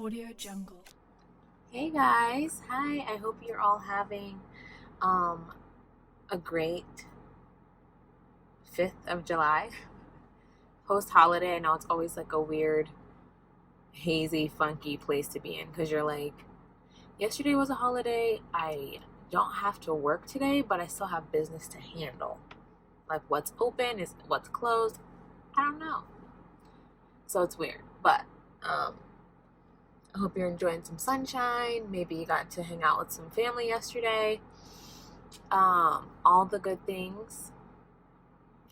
Audio Jungle. Hey guys, hi. I hope you're all having a great 5th of July post holiday. I know it's always like a weird, hazy, funky place to be in because you're like, yesterday was a holiday. I don't have to work today, but I still have business to handle. Like what's open is what's closed. I don't know. So it's weird, but I hope you're enjoying some sunshine. Maybe you got to hang out with some family yesterday. All the good things.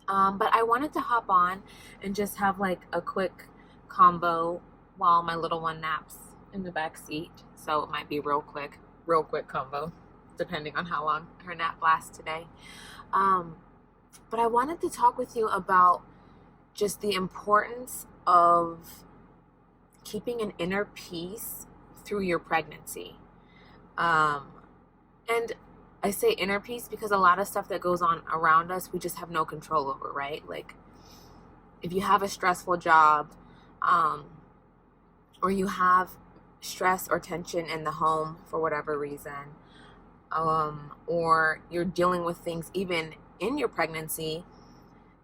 But I wanted to hop on and just have like a quick combo while my little one naps in the back seat. So it might be real quick combo, depending on how long her nap lasts today. But I wanted to talk with you about just the importance of keeping an inner peace through your pregnancy. And I say inner peace because a lot of stuff that goes on around us, we just have no control over, right? Like if you have a stressful job, or you have stress or tension in the home for whatever reason, or you're dealing with things even in your pregnancy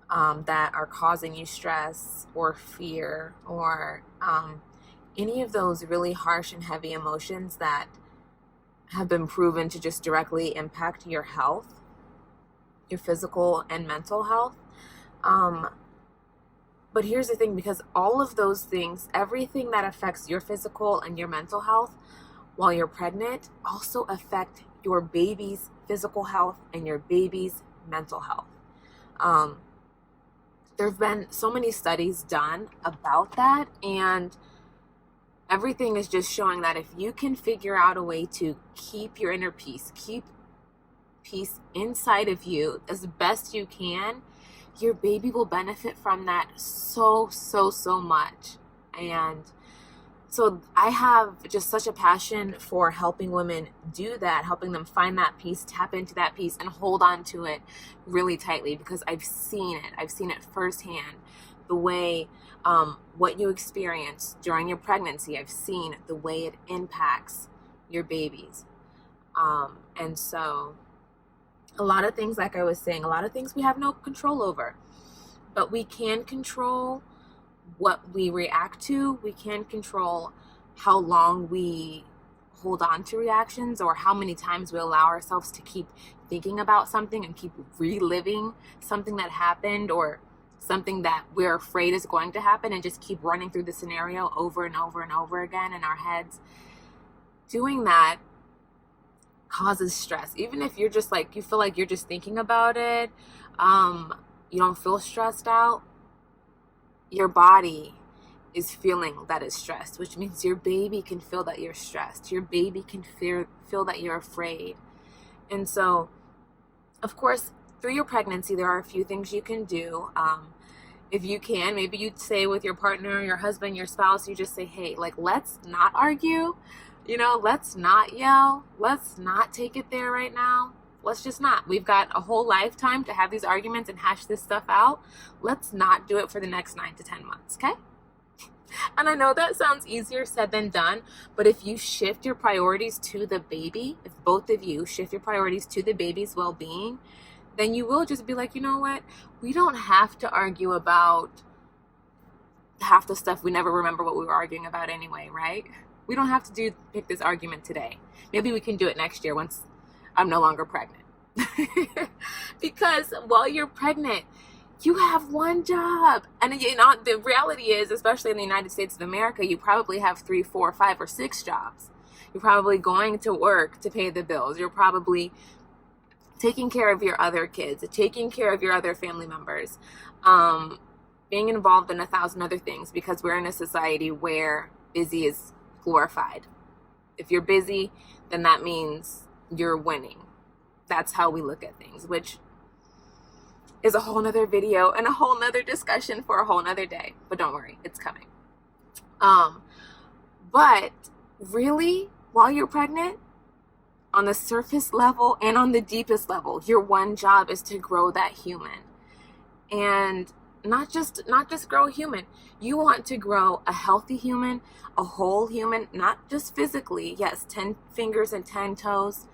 that are causing you stress or fear or any of those really harsh and heavy emotions that have been proven to just directly impact your health, your physical and mental health. But here's the thing, because all of those things, everything that affects your physical and your mental health while you're pregnant also affect your baby's physical health and your baby's mental health. There have been so many studies done about that, and everything is just showing that if you can figure out a way to keep your inner peace, keep peace inside of you as best you can, your baby will benefit from that so much. And so I have just such a passion for helping women do that, helping them find that peace, tap into that peace, and hold on to it really tightly, because I've seen it firsthand. The way what you experience during your pregnancy, I've seen the way it impacts your babies. And so a lot of things, like I was saying, a lot of things we have no control over, but we can control what we react to. We can control how long we hold on to reactions, or how many times we allow ourselves to keep thinking about something and keep reliving something that happened, or something that we're afraid is going to happen, and just keep running through the scenario over and over and over again in our heads. Doing that causes stress. Even if you're just like, you feel like you're just thinking about it, you don't feel stressed out, your body is feeling that it's stressed, which means your baby can feel that you're stressed. Your baby can feel that you're afraid. And so, of course, through your pregnancy, there are a few things you can do. If you can, maybe you'd say with your partner, your husband, your spouse, you just say, hey, like, let's not argue, let's not yell, let's not take it there right now. Let's just not. We've got a whole lifetime to have these arguments and hash this stuff out. Let's not do it for the next 9 to 10 months, okay? And I know that sounds easier said than done, but if you shift your priorities to the baby, if both of you shift your priorities to the baby's well-being, then you will just be like, you know what? We don't have to argue about half the stuff we never remember what we were arguing about anyway, right? We don't have to pick this argument today. Maybe we can do it next year once I'm no longer pregnant. Because while you're pregnant, you have one job. And the reality is, especially in the United States of America, you probably have 3, 4, 5, or 6 jobs. You're probably going to work to pay the bills. You're probably taking care of your other kids, taking care of your other family members, being involved in 1,000 other things, because we're in a society where busy is glorified. If you're busy, then that means you're winning. That's how we look at things, which is a whole nother video and a whole nother discussion for a whole nother day. But don't worry, it's coming. But really, while you're pregnant, on the surface level and on the deepest level, your one job is to grow that human. And not just grow a human. You want to grow a healthy human, a whole human, not just physically. Yes, 10 fingers and 10 toes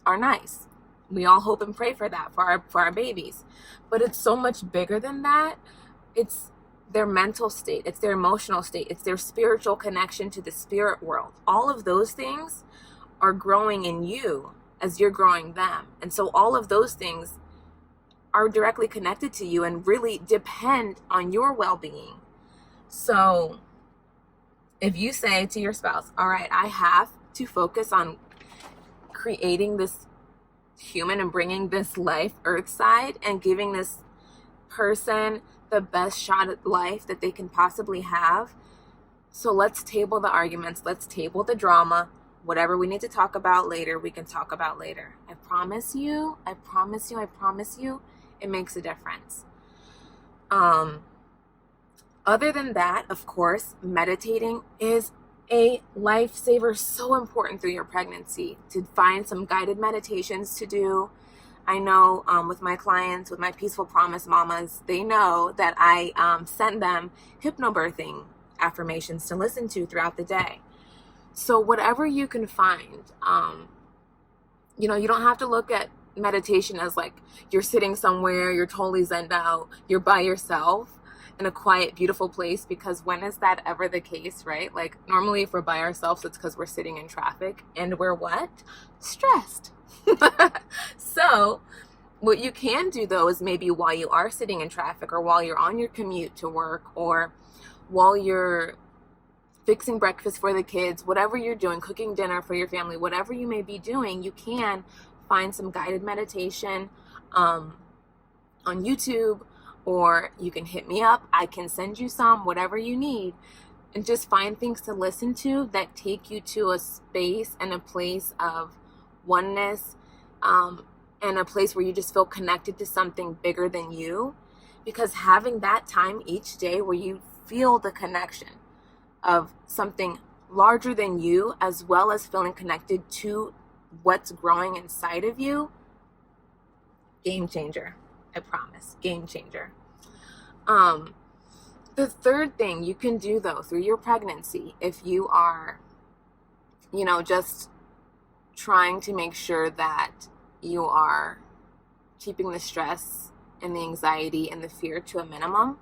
are nice. We all hope and pray for that for our babies. But it's so much bigger than that. It's their mental state, it's their emotional state, it's their spiritual connection to the spirit world. All of those things are growing in you as you're growing them. And so all of those things are directly connected to you and really depend on your well-being. So if you say to your spouse, all right, I have to focus on creating this human and bringing this life earthside and giving this person the best shot at life that they can possibly have. So let's table the arguments. Let's table the drama. Whatever we need to talk about later, we can talk about later. I promise you, it makes a difference. Other than that, of course, meditating is a lifesaver. So important through your pregnancy to find some guided meditations to do. I know with my clients, with my Peaceful Promise mamas, they know that I send them hypnobirthing affirmations to listen to throughout the day. So whatever you can find, you don't have to look at meditation as like you're sitting somewhere, you're totally zened out, you're by yourself in a quiet, beautiful place, because when is that ever the case, right? Like normally if we're by ourselves, it's because we're sitting in traffic and we're what? Stressed. So what you can do though is maybe while you are sitting in traffic or while you're on your commute to work or while you're fixing breakfast for the kids, whatever you're doing, cooking dinner for your family, whatever you may be doing, you can find some guided meditation on YouTube, or you can hit me up. I can send you some, whatever you need, and just find things to listen to that take you to a space and a place of oneness, and a place where you just feel connected to something bigger than you. Because having that time each day where you feel the connection of something larger than you, as well as feeling connected to what's growing inside of you, game changer. I promise, game changer. The third thing you can do though through your pregnancy, if you are, just trying to make sure that you are keeping the stress and the anxiety and the fear to a minimum,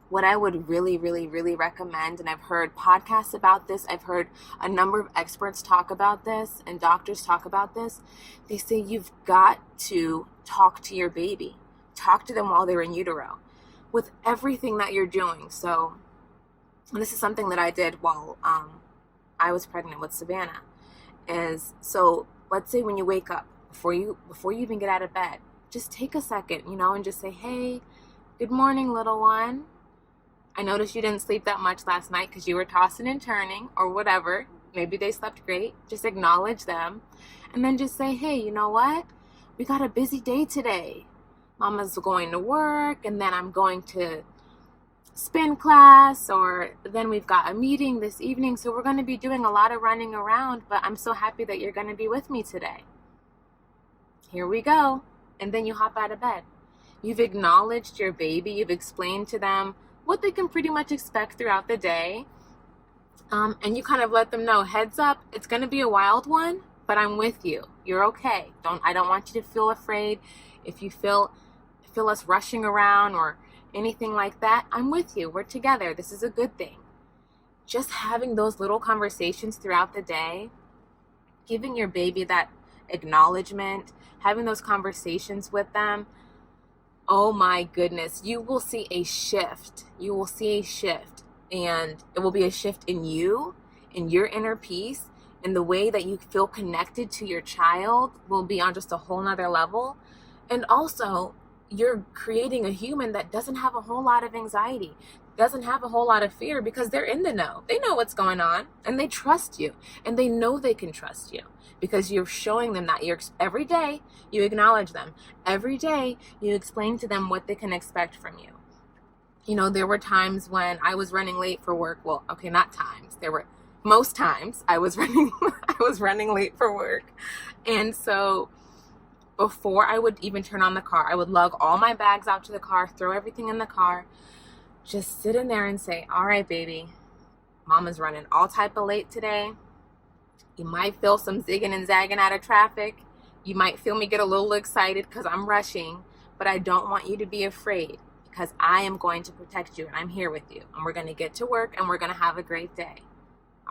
what I would really, really, really recommend, and I've heard podcasts about this, I've heard a number of experts talk about this and doctors talk about this, they say you've got to talk to your baby. Talk to them while they're in utero with everything that you're doing. So, and this is something that I did while I was pregnant with Savannah, is so let's say when you wake up, before you even get out of bed, just take a second, and just say, hey, good morning, little one. I noticed you didn't sleep that much last night because you were tossing and turning or whatever. Maybe they slept great. Just acknowledge them. And then just say, hey, you know what? We got a busy day today. Mama's going to work, and then I'm going to spin class, or then we've got a meeting this evening. So we're going to be doing a lot of running around, but I'm so happy that you're going to be with me today. Here we go. And then you hop out of bed. You've acknowledged your baby. You've explained to them what they can pretty much expect throughout the day. And you kind of let them know, heads up, it's going to be a wild one, but I'm with you. You're okay. I don't want you to feel afraid. If you feel us rushing around or anything like that, I'm with you. We're together. This is a good thing. Just having those little conversations throughout the day, giving your baby that acknowledgement, having those conversations with them, oh my goodness, you will see a shift. You will see a shift, and it will be a shift in you, in your inner peace, and the way that you feel connected to your child will be on just a whole nother level. And also, you're creating a human that doesn't have a whole lot of anxiety, doesn't have a whole lot of fear, because they're in the know. They know what's going on, and they trust you, and they know they can trust you because you're showing them that. Every day you acknowledge them. Every day you explain to them what they can expect from you. There were times when I was running late for work. Well, okay, not times. There were most times I was running late for work. And so before I would even turn on the car, I would lug all my bags out to the car, throw everything in the car, just sit in there and say, all right, baby, mama's running all type of late today. You might feel some zigging and zagging out of traffic. You might feel me get a little excited because I'm rushing, but I don't want you to be afraid because I am going to protect you and I'm here with you. And we're going to get to work and we're going to have a great day.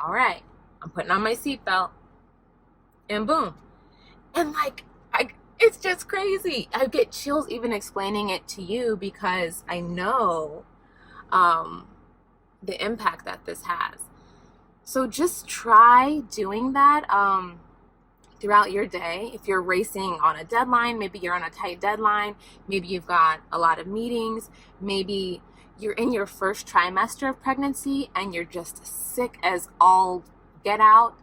All right, I'm putting on my seatbelt and boom. And like, it's just crazy. I get chills even explaining it to you because I know the impact that this has. So just try doing that throughout your day. If you're racing on a deadline, maybe you're on a tight deadline, maybe you've got a lot of meetings, maybe you're in your first trimester of pregnancy and you're just sick as all get out,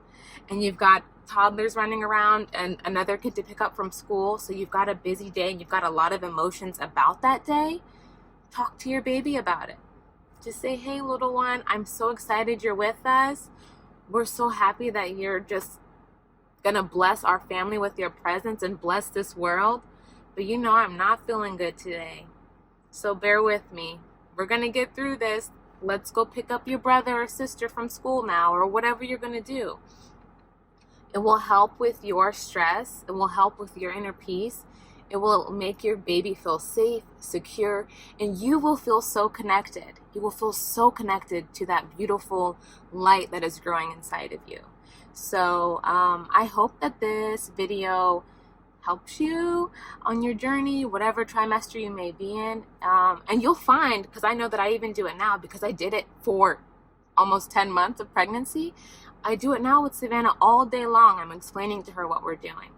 and you've got toddlers running around and another kid to pick up from school, so you've got a busy day and you've got a lot of emotions about that day. Talk to your baby about it. Just say, hey, little one, I'm so excited you're with us. We're so happy that you're just gonna bless our family with your presence and bless this world. But you know, I'm not feeling good today, so bear with me. We're gonna get through this. Let's go pick up your brother or sister from school now, or whatever you're gonna do. It will help with your stress. It will help with your inner peace. It will make your baby feel safe, secure, and you will feel so connected. You will feel so connected to that beautiful light that is growing inside of you. So I hope that this video helps you on your journey, whatever trimester you may be in. And you'll find, because I know that I even do it now because I did it for almost 10 months of pregnancy. I do it now with Savannah all day long. I'm explaining to her what we're doing.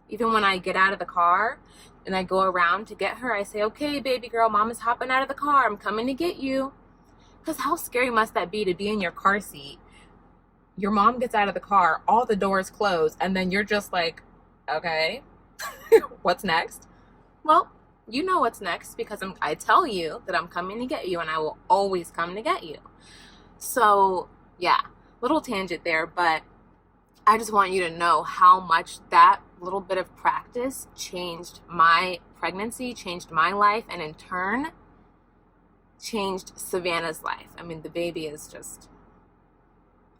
Even when I get out of the car and I go around to get her, I say, okay, baby girl, mama's hopping out of the car. I'm coming to get you. Because how scary must that be to be in your car seat? Your mom gets out of the car, all the doors close, and then you're just like, okay, what's next? Well, you know what's next because I tell you that I'm coming to get you, and I will always come to get you. So yeah, little tangent there, but I just want you to know how much that little bit of practice changed my pregnancy, changed my life, and in turn changed Savannah's life. I mean, the baby is just,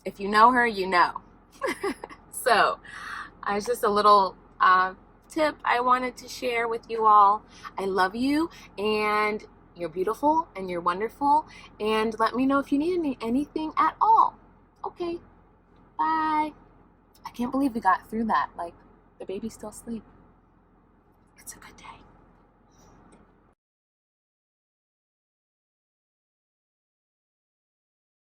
if you know her, you know. So it's just a little tip I wanted to share with you all. I love you, and you're beautiful, and you're wonderful, and let me know if you need anything at all. Okay, bye. I can't believe we got through that. Like, the baby's still asleep.